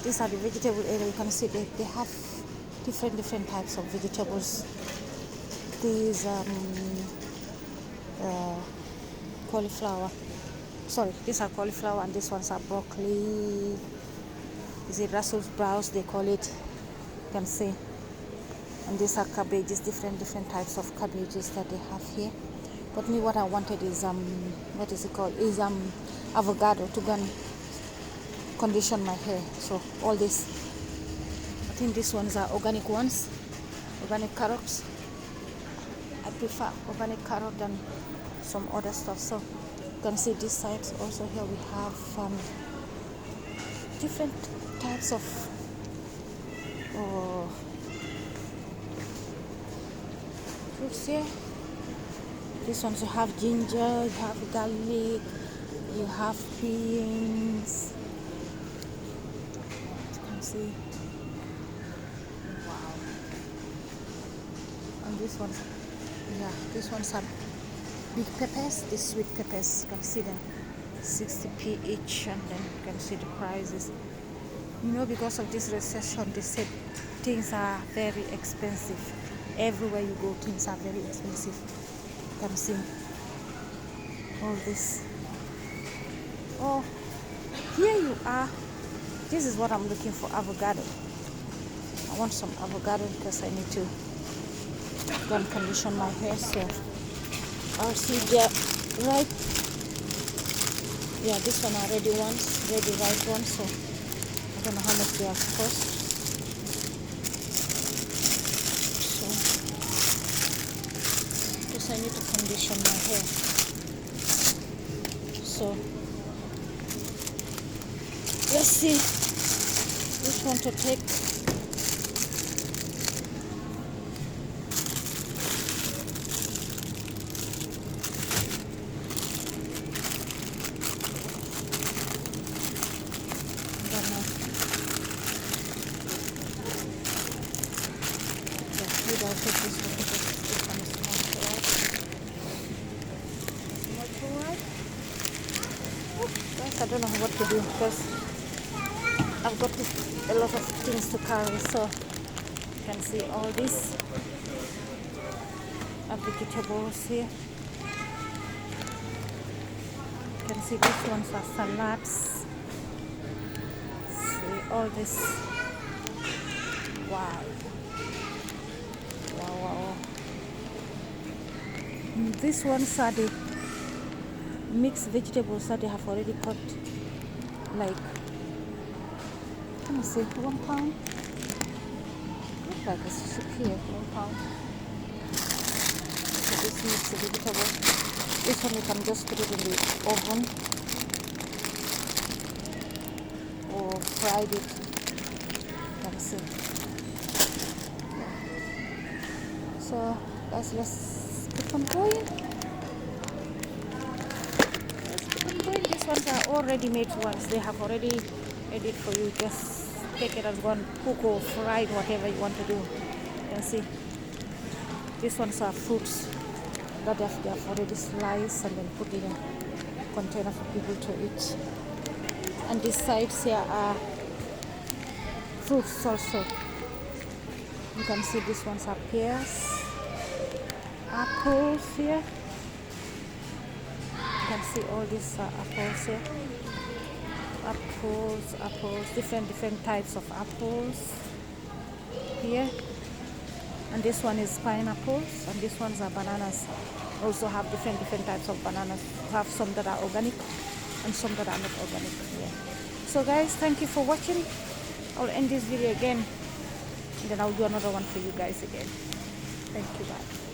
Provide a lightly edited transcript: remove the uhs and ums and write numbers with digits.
these are the vegetable area. You can see they have different types of vegetables. These cauliflower. Sorry, these are cauliflower, and these ones are broccoli. Is it Brussels sprouts? They call it. You can see. And these are cabbages, different types of cabbages that they have here. But me, what I wanted is what is it called? Is avocado to go and condition my hair. So all this, I think these ones are organic ones, organic carrots. I prefer organic carrot than some other stuff. So you can see this side also. Here we have different types of fruits here. This ones, you have ginger, you have garlic, you have beans. You can see. Wow. And these ones, yeah, these ones are big peppers, these sweet peppers. You can see them, 60p each, and then you can see the prices. You know, because of this recession, they said things are very expensive. Everywhere you go, things are very expensive. You can see all this. Oh, here you are. This is what I'm looking for, avocado. I want some avocado because I need to go and condition my hair. So I'll see the right. Yeah, this one are ready ones, ready ripe ones. So I don't know how much they are cost. So because I need to condition my hair. So let's see which one to take. I'll take this one because this one is not right. Not right. Guys, I don't know what to do because I've got a lot of things to carry. So you can see all these are vegetables here. You can see these ones are salads. See all this. Wow. Wow. These ones are the mixed vegetables that they have already cut. Like, let me see, £1. Looks like a soup here, £1. So this mixed vegetable. This one you can just put it in the oven or fried it. Let me see. So guys, let's keep on going. These ones are all ready-made ones. They have already made it for you. Just take it and go and cook or fry it, whatever you want to do. You can see these ones are fruits that they have already sliced and then put in a container for people to eat. And these sides here are fruits also. You can see these ones are pears, apples here. You can see all these apples here. Apples, different types of apples here. And this one is pineapples, and these ones are bananas. Also have different types of bananas. We have some that are organic and some that are not organic. Yeah. So guys, thank you for watching. I'll end this video again, and then I'll do another one for you guys again. Thank you, bye.